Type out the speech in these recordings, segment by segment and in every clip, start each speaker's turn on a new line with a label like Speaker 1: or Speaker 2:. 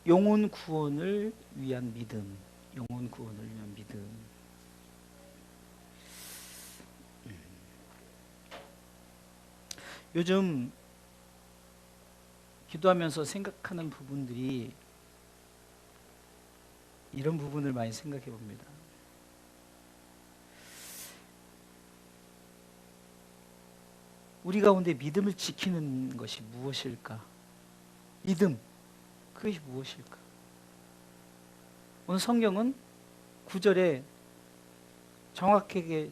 Speaker 1: 영혼 구원을 위한 믿음, 영혼 구원을 위한 믿음. 요즘 기도하면서 생각하는 부분들이 이런 부분을 많이 생각해 봅니다. 우리 가운데 믿음을 지키는 것이 무엇일까? 믿음, 그것이 무엇일까? 오늘 성경은 9절에 정확하게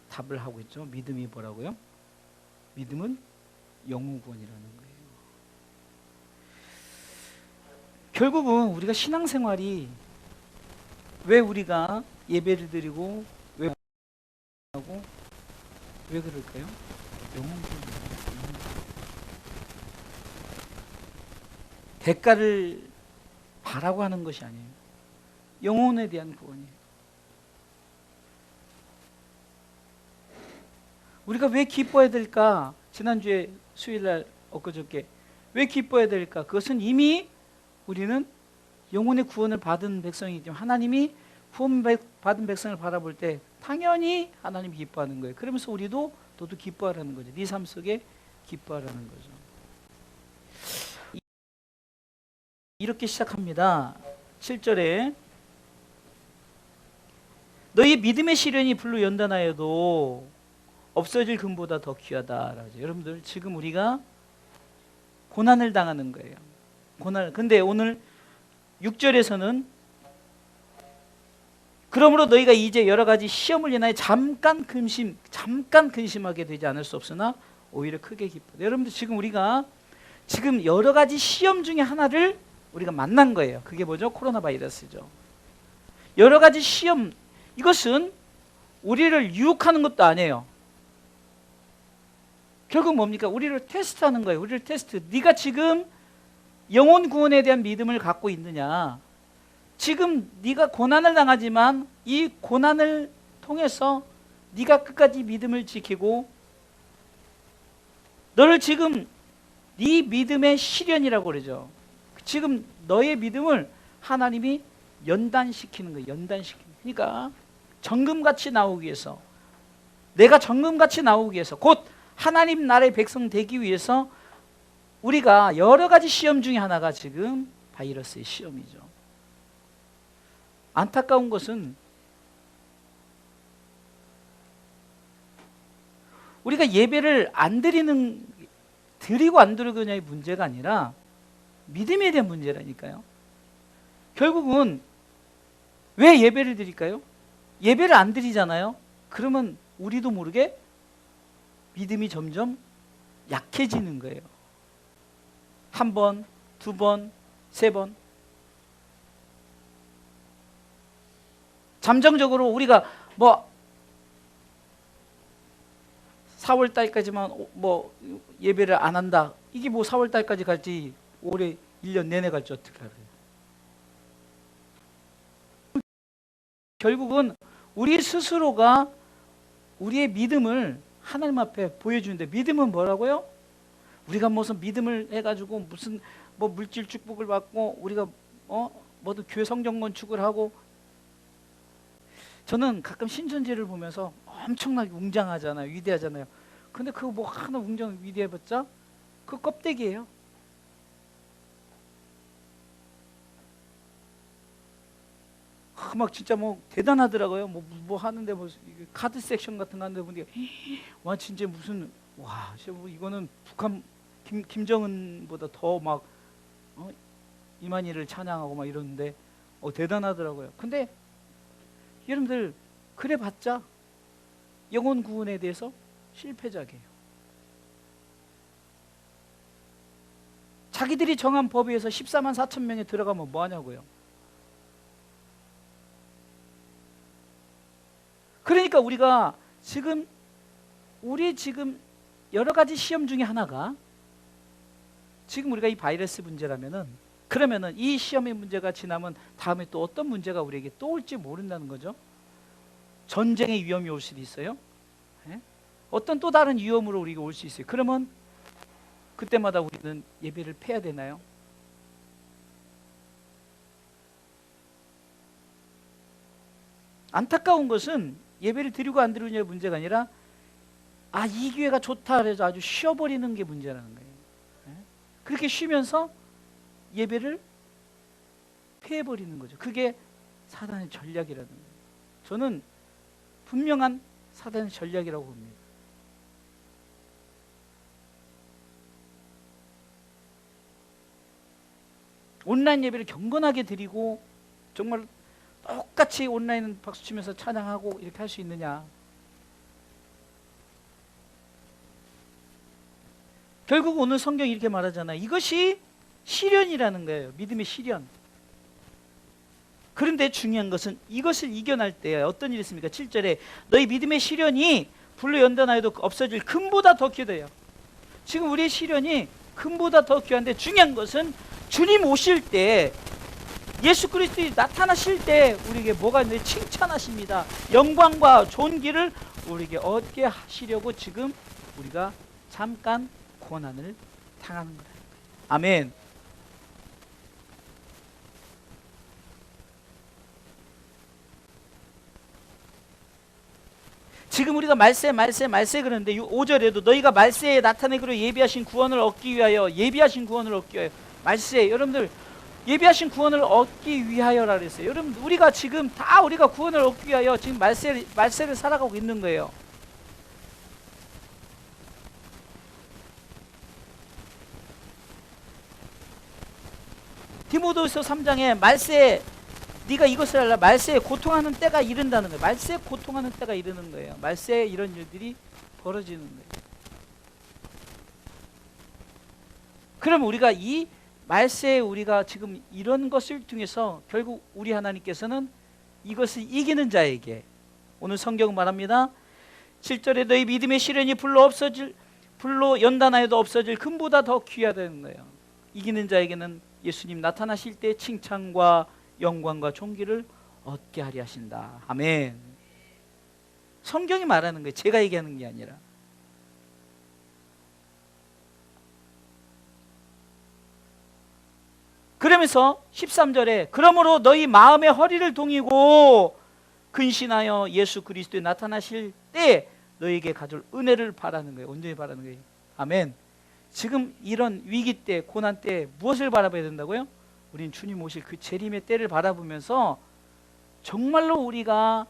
Speaker 1: 답을 하고 있죠. 믿음이 뭐라고요? 믿음은 영혼 구원이라는 거예요. 결국은 우리가 신앙생활이 왜 우리가 예배를 드리고 왜 하고 왜 그럴까요? 영혼 구원이에요. 대가를 바라고 하는 것이 아니에요. 영혼에 대한 구원이에요. 우리가 왜 기뻐해야 될까? 지난주에 수요일날 엊그저께 왜 기뻐해야 될까? 그것은 이미 우리는 영혼의 구원을 받은 백성이지만 하나님이 구원받은 백성을 바라볼 때 당연히 하나님이 기뻐하는 거예요. 그러면서 우리도 너도 기뻐하라는 거죠. 네 삶 속에 기뻐하라는 거죠. 이렇게 시작합니다. 7절에 너희 믿음의 시련이 불로 연단하여도 없어질 금보다 더 귀하다. 여러분들 지금 우리가 고난을 당하는 거예요. 근데 오늘 6절에서는 그러므로 너희가 이제 여러 가지 시험을 인하여 잠깐 근심하게 되지 않을 수 없으나 오히려 크게 기쁘다. 여러분들 지금 여러 가지 시험 중에 하나를 우리가 만난 거예요. 그게 뭐죠? 코로나 바이러스죠. 여러 가지 시험, 이것은 우리를 유혹하는 것도 아니에요. 결국 뭡니까? 우리를 테스트하는 거예요. 우리를 테스트. 네가 지금 영혼 구원에 대한 믿음을 갖고 있느냐? 지금 네가 고난을 당하지만 이 고난을 통해서 네가 끝까지 믿음을 지키고 너를 지금 네 믿음의 시련이라고 그러죠. 지금 너의 믿음을 하나님이 연단시키는 거예요. 그러니까 정금같이 나오기 위해서, 내가 정금같이 나오기 위해서, 곧 하나님 나라의 백성 되기 위해서 우리가 여러 가지 시험 중에 하나가 지금 바이러스의 시험이죠. 안타까운 것은 우리가 예배를 드리고 안 드리느냐의 문제가 아니라 믿음에 대한 문제라니까요. 결국은 왜 예배를 드릴까요? 예배를 안 드리잖아요. 그러면 우리도 모르게 믿음이 점점 약해지는 거예요. 한 번, 두 번, 세 번. 잠정적으로 우리가 4월 달까지만 예배를 안 한다. 이게 4월 달까지 갈지 올해 1년 내내 갈지 어떻게 알아요? 결국은 우리 스스로가 우리의 믿음을 하나님 앞에 보여주는데, 믿음은 뭐라고요? 우리가 무슨 믿음을 해가지고 무슨 물질 축복을 받고 우리가 모두 교회 성전 건축을 하고, 저는 가끔 신천지를 보면서 엄청나게 웅장하잖아요. 위대하잖아요. 근데 그거 하나 위대해봤자 그 껍데기예요. 막 진짜 대단하더라고요. 하는데 카드 섹션 같은 거 하는데 보니까 와 진짜 무슨 이거는 북한 김정은보다 더 이만희를 찬양하고 이러는데 대단하더라고요. 근데 여러분들 그래봤자 영혼 구원에 대해서 실패작이에요. 자기들이 정한 법에 의해서 14만 4천 명이 들어가면 뭐하냐고요. 그러니까 우리가 지금 여러 가지 시험 중에 하나가 지금 우리가 이 바이러스 문제라면은, 그러면은 이 시험의 문제가 지나면 다음에 또 어떤 문제가 우리에게 또 올지 모른다는 거죠. 전쟁의 위험이 올 수도 있어요. 네? 어떤 또 다른 위험으로 우리가 올 수 있어요. 그러면 그때마다 우리는 예배를 패야 되나요? 안타까운 것은 예배를 드리고 안 드리느냐의 문제가 아니라 이 교회가 좋다 그래서 아주 쉬어버리는 게 문제라는 거예요. 그렇게 쉬면서 예배를 폐해버리는 거죠. 그게 사단의 전략이라는 거예요. 저는 분명한 사단의 전략이라고 봅니다. 온라인 예배를 경건하게 드리고 정말 똑같이 온라인 박수치면서 찬양하고 이렇게 할 수 있느냐. 결국 오늘 성경이 이렇게 말하잖아요. 이것이 시련이라는 거예요. 믿음의 시련. 그런데 중요한 것은 이것을 이겨낼 때 어떤 일이 있습니까? 7절에 너희 믿음의 시련이 불로 연단하여도 없어질 금보다 더 귀해요. 지금 우리의 시련이 금보다 더 귀한데 중요한 것은 주님 오실 때, 예수 그리스도가 나타나실 때 우리에게 뭐가 있는지 칭찬하십니다. 영광과 존귀를 우리에게 얻게 하시려고 지금 우리가 잠깐 고난을 당하는 거예요. 아멘. 지금 우리가 말세 그러는데 5절에도 너희가 말세에 나타내기로 예비하신 구원을 얻기 위하여, 말세, 여러분들 예비하신 구원을 얻기 위하여라 그랬어요. 여러분 우리가 지금 다 우리가 구원을 얻기 위하여 지금 말세를 살아가고 있는 거예요. 디모데후서 3장에 말세, 네가 이것을 알라. 말세에 고통하는 때가 이른다는 거예요. 말세에 고통하는 때가 이르는 거예요. 말세에 이런 일들이 벌어지는 거예요. 그럼 우리가 이 말세에 우리가 지금 이런 것을 통해서 결국 우리 하나님께서는 이것을 이기는 자에게, 오늘 성경은 말합니다. 7절에 너희 믿음의 시련이 불로 연단하여도 없어질 금보다 더 귀하다는 거예요. 이기는 자에게는 예수님 나타나실 때 칭찬과 영광과 존귀를 얻게 하리 하신다. 아멘. 성경이 말하는 거예요. 제가 얘기하는 게 아니라. 그러면서 13절에 그러므로 너희 마음의 허리를 동이고 근신하여 예수 그리스도에 나타나실 때 너희에게 가질 은혜를 바라는 거예요. 온전히 바라는 거예요. 아멘. 지금 이런 위기 때, 고난 때 무엇을 바라봐야 된다고요? 우린 주님 오실 그 재림의 때를 바라보면서 정말로 우리가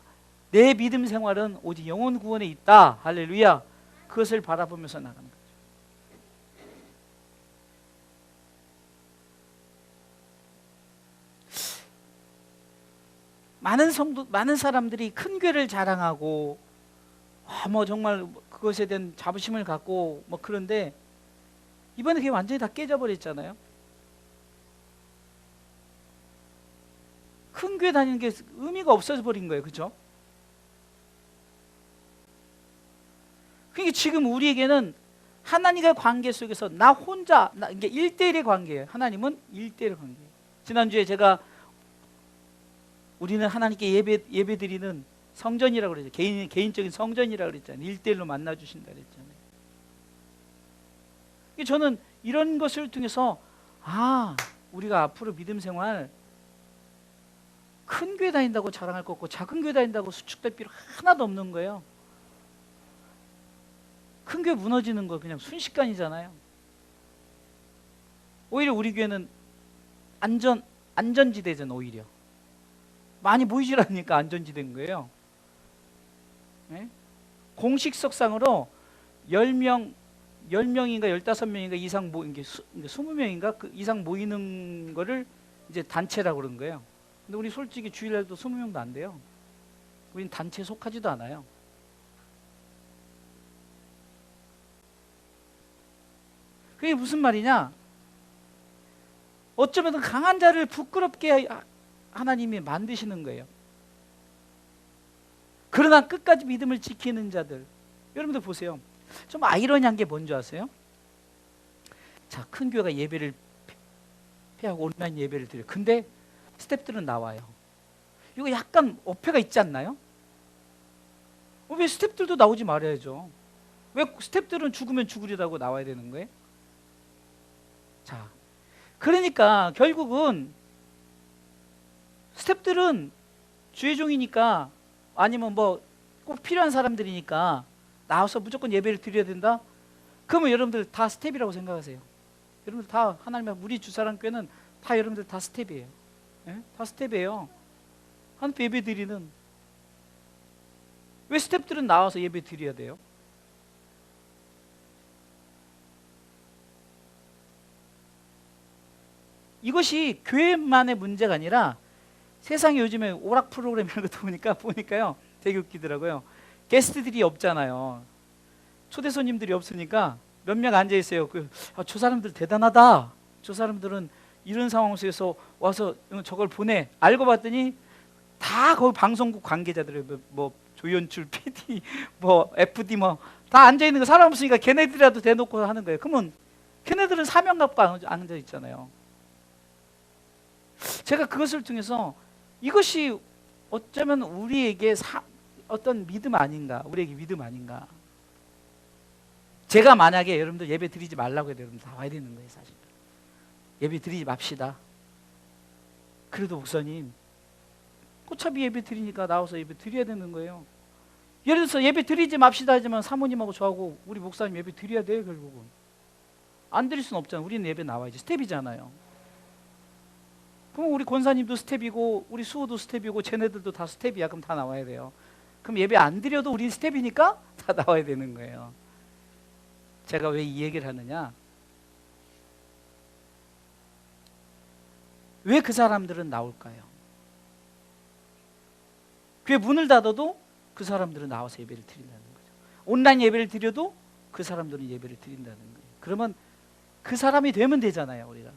Speaker 1: 내 믿음 생활은 오직 영혼 구원에 있다. 할렐루야. 그것을 바라보면서 나가는 거죠. 많은 사람들이 큰 교회를 자랑하고 뭐 정말 그것에 대한 자부심을 갖고 뭐 그런데 이번에 그게 완전히 다 깨져버렸잖아요. 큰 교회 다니는 게 의미가 없어져 버린 거예요. 그렇죠? 그러니까 지금 우리에게는 하나님과의 관계 속에서 나 혼자, 이게 1대1의 관계예요. 하나님은 1대1의 관계예요. 지난주에 제가 우리는 하나님께 예배 드리는 성전이라고 그랬죠. 개인적인 성전이라고 그랬잖아요. 1대1로 만나 주신다 그랬잖아요. 저는 이런 것을 통해서 우리가 앞으로 믿음 생활 큰 교회 다닌다고 자랑할 거 없고 작은 교회 다닌다고 수축될 필요 하나도 없는 거예요. 큰 교회 무너지는 거 그냥 순식간이잖아요. 오히려 우리 교회는 안전지대잖아요. 오히려 많이 모이질 않으니까 안전지대인 거예요. 네? 공식석상으로 10명인가 15명인가 이상 20명인가 그 이상 모이는 거를 이제 단체라고 그러는 거예요. 근데 우리 솔직히 주일날도 20명도 안 돼요. 우린 단체에 속하지도 않아요. 그게 무슨 말이냐? 어쩌면 강한 자를 부끄럽게 하나님이 만드시는 거예요. 그러나 끝까지 믿음을 지키는 자들, 여러분들 보세요. 좀 아이러니한 게 뭔지 아세요? 자, 큰 교회가 예배를 폐하고 온라인 예배를 드려요. 근데 스태프들은 나와요. 이거 약간 어폐가 있지 않나요? 왜 스태프들도 나오지 말아야죠? 왜 스태프들은 죽으면 죽으리라고 나와야 되는 거예요? 자, 그러니까 결국은 스태프들은 주의 종이니까 아니면 뭐 꼭 필요한 사람들이니까 나와서 무조건 예배를 드려야 된다? 그러면 여러분들 다 스텝이라고 생각하세요. 여러분들 다 하나님의 우리 주사랑교회는 다 여러분들 다 스텝이에요. 예? 다 스텝이에요. 하나님 예배 드리는. 왜 스텝들은 나와서 예배 드려야 돼요? 이것이 교회만의 문제가 아니라 세상에 요즘에 오락 프로그램 이런 것도 보니까요 되게 웃기더라고요. 게스트들이 없잖아요. 초대 손님들이 없으니까 몇 명 앉아 있어요. 저 사람들 대단하다. 저 사람들은 이런 상황 속에서 와서 저걸 보내. 알고 봤더니 다 거기 방송국 관계자들이에요. 뭐 조연출, PD, 뭐 FD 뭐 다 앉아 있는 거 사람 없으니까 걔네들이라도 대놓고 하는 거예요. 그러면 걔네들은 사명 갖고 앉아 있잖아요. 제가 그것을 통해서 이것이 어쩌면 우리에게 어떤 믿음 아닌가, 우리에게 믿음 아닌가. 제가 만약에 여러분들 예배 드리지 말라고 해도 여러분들 다 와야 되는 거예요, 사실. 예배 드리지 맙시다. 그래도 목사님, 어차피 예배 드리니까 나와서 예배 드려야 되는 거예요. 예를 들어서 예배 드리지 맙시다 하지만 사모님하고 저하고 우리 목사님 예배 드려야 돼요, 결국은. 안 드릴 수는 없잖아요. 우리는 예배 나와야지. 스텝이잖아요. 그럼 우리 권사님도 스텝이고 우리 수호도 스텝이고 쟤네들도 다 스텝이야. 그럼 다 나와야 돼요. 그럼 예배 안 드려도 우리 스텝이니까 다 나와야 되는 거예요. 제가 왜 이 얘기를 하느냐? 왜 그 사람들은 나올까요? 교회 문을 닫아도 그 사람들은 나와서 예배를 드린다는 거죠. 온라인 예배를 드려도 그 사람들은 예배를 드린다는 거예요. 그러면 그 사람이 되면 되잖아요, 우리가.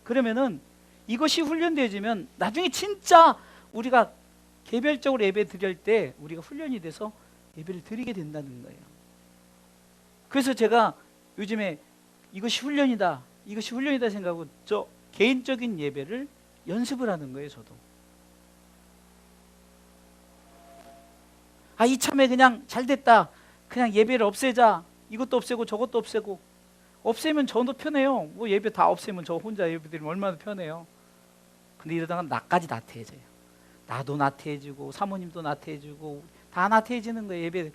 Speaker 1: 그러면은 이것이 훈련되어지면 나중에 진짜 우리가 개별적으로 예배 드릴 때 우리가 훈련이 돼서 예배를 드리게 된다는 거예요. 그래서 제가 요즘에 이것이 훈련이다 생각하고 저 개인적인 예배를 연습을 하는 거예요, 저도. 이참에 그냥 잘 됐다. 그냥 예배를 없애자. 이것도 없애고 저것도 없애고. 없애면 저도 편해요. 뭐 예배 다 없애면 저 혼자 예배 드리면 얼마나 편해요. 근데 이러다가 나까지 나태해져요. 나도 나태해지고 사모님도 나태해지고 다 나태해지는 거예요, 예배.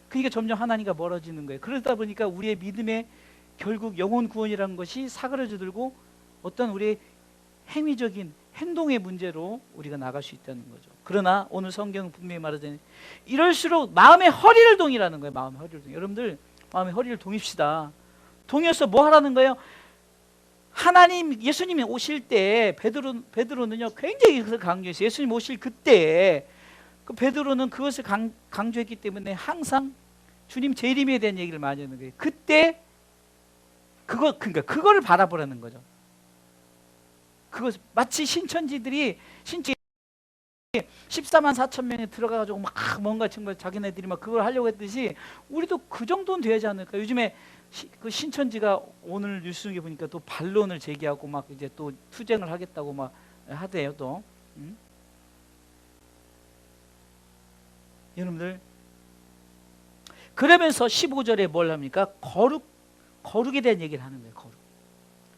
Speaker 1: 그러니까 점점 하나님과 멀어지는 거예요. 그러다 보니까 우리의 믿음에 결국 영혼 구원이라는 것이 사그러져들고 어떤 우리의 행위적인 행동의 문제로 우리가 나갈 수 있다는 거죠. 그러나 오늘 성경은 분명히 말하자니 이럴수록 마음의 허리를 동이라는 거예요. 마음의 허리를 동. 여러분들 마음의 허리를 동입시다. 동여서 뭐 하라는 거예요? 하나님, 예수님이 오실 때 베드로는요 굉장히 그것을 강조했어요. 예수님 오실 그때 그 베드로는 그것을 강조했기 때문에 항상 주님 재림에 대한 얘기를 많이 하는 거예요. 그때 그러니까 그거를 바라보라는 거죠. 그것 마치 신천지들이 14만 4천 명이 들어가가지고 막 뭔가 정말 자기네들이 막 그걸 하려고 했듯이 우리도 그 정도는 돼야지 않을까. 요즘에 그 신천지가 오늘 뉴스에 보니까 또 반론을 제기하고 막 이제 또 투쟁을 하겠다고 막 하대요 또. 여러분들 그러면서 15절에 뭘 합니까? 거룩에 대한 얘기를 하는 거예요. 거룩.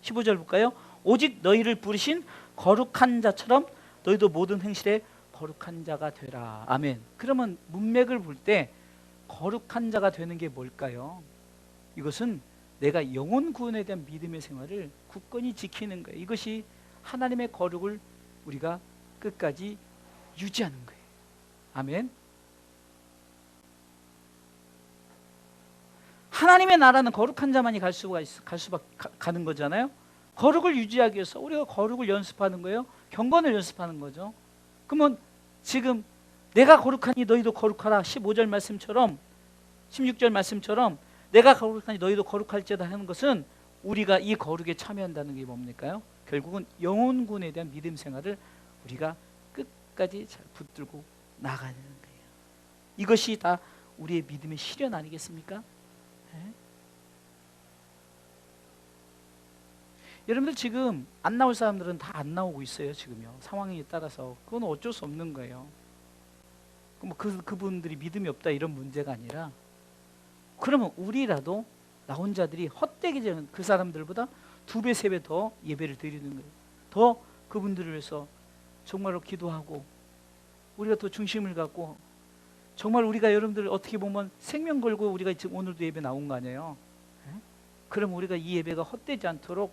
Speaker 1: 15절 볼까요? 오직 너희를 부르신 거룩한 자처럼 너희도 모든 행실에 거룩한 자가 되라. 아멘. 그러면 문맥을 볼 때 거룩한 자가 되는 게 뭘까요? 이것은 내가 영혼 구원에 대한 믿음의 생활을 굳건히 지키는 거예요. 이것이 하나님의 거룩을 우리가 끝까지 유지하는 거예요. 아멘. 하나님의 나라는 거룩한 자만이 가는 거잖아요. 거룩을 유지하기 위해서 우리가 거룩을 연습하는 거예요. 경건을 연습하는 거죠. 그러면 지금 내가 거룩하니 너희도 거룩하라 15절 말씀처럼 16절 말씀처럼 내가 거룩하니 너희도 거룩할지어다 하는 것은 우리가 이 거룩에 참여한다는 게 뭡니까요? 결국은 영혼군에 대한 믿음 생활을 우리가 끝까지 잘 붙들고 나가야 되는 거예요. 이것이 다 우리의 믿음의 실현 아니겠습니까? 네? 여러분들 지금 안 나올 사람들은 다 안 나오고 있어요. 지금요. 상황에 따라서. 그건 어쩔 수 없는 거예요. 뭐 그분들이 믿음이 없다 이런 문제가 아니라 그러면 우리라도 나 혼자들이 헛되게 되는 그 사람들보다 2배, 3배 더 예배를 드리는 거예요. 더 그분들을 위해서 정말로 기도하고 우리가 더 중심을 갖고 정말 우리가 여러분들 어떻게 보면 생명 걸고 우리가 지금 오늘도 예배 나온 거 아니에요? 그럼 우리가 이 예배가 헛되지 않도록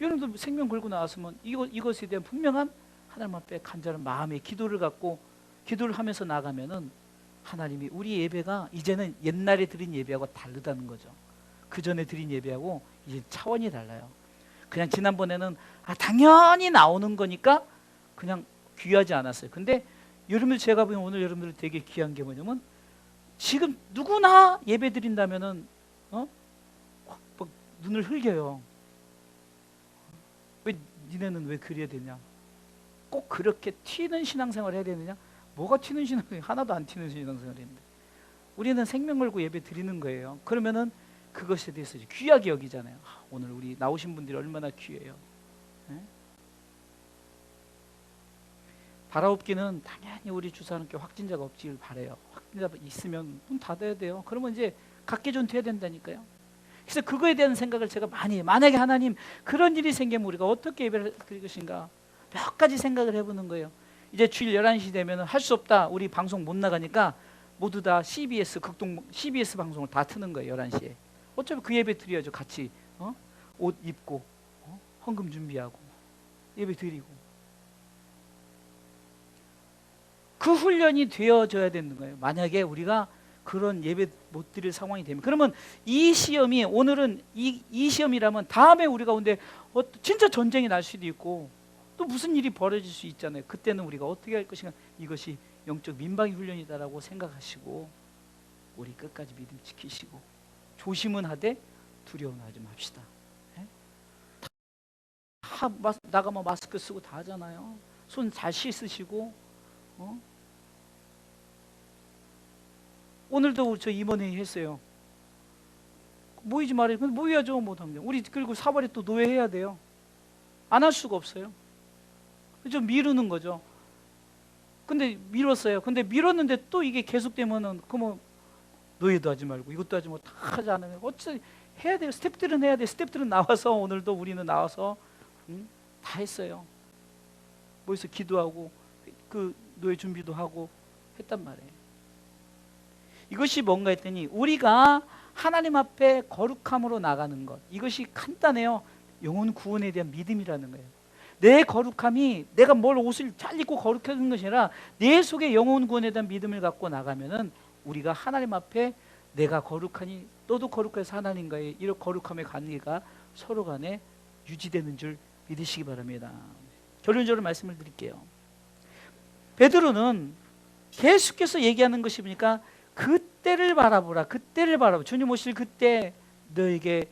Speaker 1: 여러분들 생명 걸고 나왔으면 이것에 대한 분명한 하나님 앞에 간절한 마음의 기도를 갖고 기도를 하면서 나가면은 하나님이 우리 예배가 이제는 옛날에 드린 예배하고 다르다는 거죠. 그 전에 드린 예배하고 이제 차원이 달라요. 그냥 지난번에는 당연히 나오는 거니까 그냥 귀하지 않았어요. 근데 여러분들 제가 보면 오늘 여러분들 되게 귀한 게 뭐냐면 지금 누구나 예배 드린다면은 막 눈을 흘겨요. 왜 니네는 왜 그래야 되냐? 꼭 그렇게 튀는 신앙생활을 해야 되느냐? 뭐가 튀는 신앙생활? 하나도 안 튀는 신앙생활인데 우리는 생명 걸고 예배 드리는 거예요. 그러면은 그것에 대해서 귀하게 여기잖아요. 오늘 우리 나오신 분들이 얼마나 귀해요. 바라옵기는 당연히 우리 주사님께 확진자가 없기를 바래요. 확진자가 있으면 문 닫아야 돼요. 그러면 이제 각계존 돼야 된다니까요. 그래서 그거에 대한 생각을 제가 많이 해요. 만약에 하나님 그런 일이 생기면 우리가 어떻게 예배를 드릴 것인가 몇 가지 생각을 해보는 거예요. 이제 주일 11시 되면 할 수 없다. 우리 방송 못 나가니까 모두 다 CBS 방송을 다 트는 거예요. 11시에. 어차피 그 예배 드려야죠. 같이 옷 입고 헌금 준비하고 예배 드리고 그 훈련이 되어져야 되는 거예요. 만약에 우리가 그런 예배 못 드릴 상황이 되면 그러면 이 시험이 오늘은 이 시험이라면 다음에 우리 가운데 진짜 전쟁이 날 수도 있고 또 무슨 일이 벌어질 수 있잖아요. 그때는 우리가 어떻게 할 것인가 이것이 영적 민방위 훈련이다라고 생각하시고 우리 끝까지 믿음 지키시고 조심은 하되 두려워는 하지 맙시다. 다 나가면 마스크 쓰고 다 하잖아요. 손 잘 씻으시고 오늘도 저 임원회의 했어요. 모이지 말아요. 근데 모여야죠. 뭐 당장 우리 그리고 4월에 또 노예해야 돼요. 안 할 수가 없어요. 좀 미루는 거죠. 근데 미뤘어요. 근데 미뤘는데 또 이게 계속되면은 그러면 노예도 하지 말고 이것도 하지 말고 다 하지 않으면 어째 해야 돼요. 스태프들은 해야 돼. 스태프들은 나와서 오늘도 우리는 나와서 다 했어요. 모여서 기도하고 그 노예 준비도 하고 했단 말이에요. 이것이 뭔가 했더니 우리가 하나님 앞에 거룩함으로 나가는 것 이것이 간단해요. 영혼 구원에 대한 믿음이라는 거예요. 내 거룩함이 내가 뭘 옷을 잘 입고 거룩해지는 것이 아니라 내 속에 영혼 구원에 대한 믿음을 갖고 나가면은 우리가 하나님 앞에 내가 거룩하니 너도 거룩해서 하나님과의 이런 거룩함의 관계가 서로 간에 유지되는 줄 믿으시기 바랍니다. 결론적으로 말씀을 드릴게요. 베드로는 계속해서 얘기하는 것이 보니까 그때를 바라보라. 그때를 바라보라. 주님 오실 그때 너에게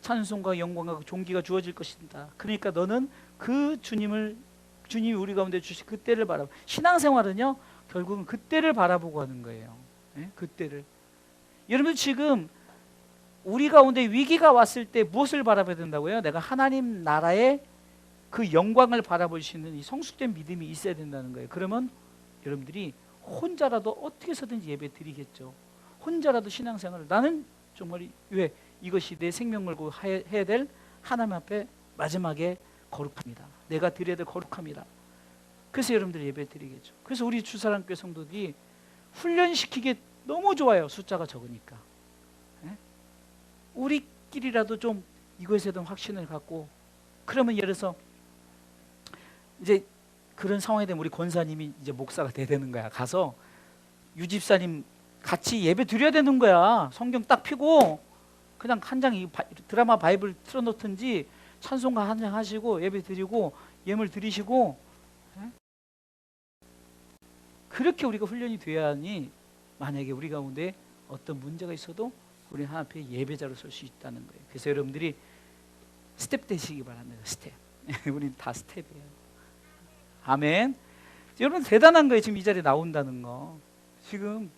Speaker 1: 찬송과 영광과 존귀가 주어질 것이다. 그러니까 너는 그 주님이 우리 가운데 주신 그때를 바라보. 신앙생활은요 결국은 그때를 바라보고 하는 거예요. 그때를. 여러분 지금 우리 가운데 위기가 왔을 때 무엇을 바라봐야 된다고요? 내가 하나님 나라의 그 영광을 바라볼 수 있는 이 성숙된 믿음이 있어야 된다는 거예요. 그러면 여러분들이 혼자라도 어떻게 해서든지 예배 드리겠죠. 혼자라도 신앙생활을 나는 정말 왜 이것이 내 생명 걸고 해야 될 하나님 앞에 마지막에 거룩합니다. 내가 드려야 될 거룩합니다. 그래서 여러분들 예배 드리겠죠. 그래서 우리 주사랑교회 성도들이 훈련시키기 너무 좋아요. 숫자가 적으니까. 우리끼리라도 좀 이것에 대한 확신을 갖고 그러면 예를 들어서 이제 그런 상황이 되면 우리 권사님이 이제 목사가 돼야 되는 거야. 가서 유집사님 같이 예배 드려야 되는 거야. 성경 딱 펴고 그냥 한 장 드라마 바이블 틀어놓든지 찬송가 한 장 하시고 예배 드리고 예물 드리시고 그렇게 우리가 훈련이 돼야 하니 만약에 우리 가운데 어떤 문제가 있어도 우리 하나님 앞에 예배자로 설 수 있다는 거예요. 그래서 여러분들이 스텝 되시기 바랍니다. 스텝. 우리 다 스텝이에요. 아멘. 여러분 대단한 거예요. 지금 이 자리에 나온다는 거. 지금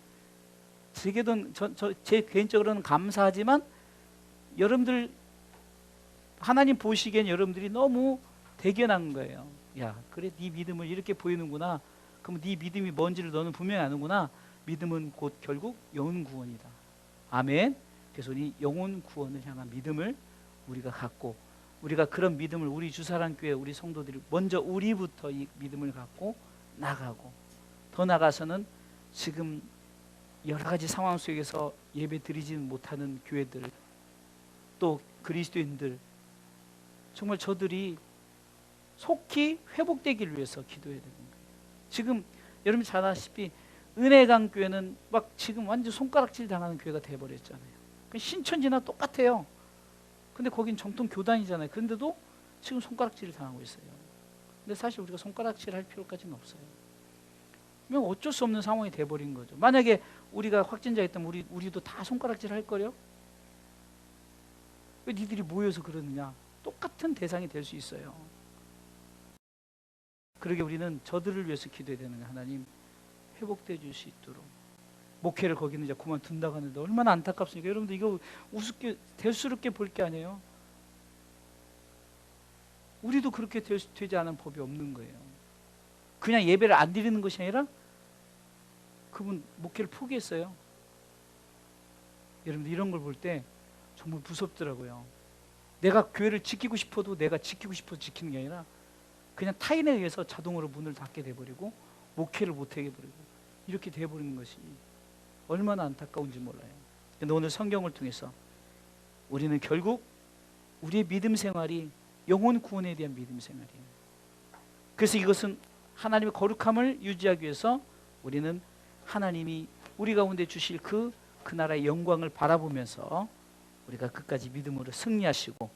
Speaker 1: 제게도 제 개인적으로는 감사하지만 여러분들 하나님 보시기엔 여러분들이 너무 대견한 거예요. 야, 그래 네 믿음을 이렇게 보이는구나. 그럼 네 믿음이 뭔지를 너는 분명히 아는구나. 믿음은 곧 결국 영혼 구원이다. 아멘. 그래서 이 영혼 구원을 향한 믿음을 우리가 갖고 우리가 그런 믿음을 우리 주사랑교회 우리 성도들이 먼저 우리부터 이 믿음을 갖고 나가고 더 나가서는 지금 여러 가지 상황 속에서 예배 드리지는 못하는 교회들, 또 그리스도인들, 정말 저들이 속히 회복되기를 위해서 기도해야 되는 거예요. 지금 여러분 잘 아시다시피 은혜강 교회는 막 지금 완전 손가락질 당하는 교회가 돼버렸잖아요. 신천지나 똑같아요. 근데 거긴 정통 교단이잖아요. 그런데도 지금 손가락질을 당하고 있어요. 근데 사실 우리가 손가락질 할 필요까지는 없어요. 그냥 어쩔 수 없는 상황이 돼버린 거죠. 만약에 우리가 확진자 있다면 우리도 다 손가락질 할 거요? 왜 니들이 모여서 그러느냐? 똑같은 대상이 될 수 있어요. 그러게 우리는 저들을 위해서 기도해야 되는 거예요. 하나님 회복돼 줄 수 있도록. 목회를 거기는 이제 그만둔다고 하는데 얼마나 안타깝습니까? 여러분들 이거 우습게 대수롭게 볼 게 아니에요. 우리도 그렇게 되지 않은 법이 없는 거예요. 그냥 예배를 안 드리는 것이 아니라 그분 목회를 포기했어요. 여러분들 이런 걸 볼 때 정말 무섭더라고요. 내가 교회를 지키고 싶어도 내가 지키고 싶어서 지키는 게 아니라 그냥 타인에 의해서 자동으로 문을 닫게 돼버리고 목회를 못하게 해버리고 이렇게 돼버리는 것이 얼마나 안타까운지 몰라요. 근데 오늘 성경을 통해서 우리는 결국 우리의 믿음 생활이 영혼 구원에 대한 믿음 생활이에요. 그래서 이것은 하나님의 거룩함을 유지하기 위해서 우리는 하나님이 우리 가운데 주실 그 나라의 영광을 바라보면서 우리가 끝까지 믿음으로 승리하시고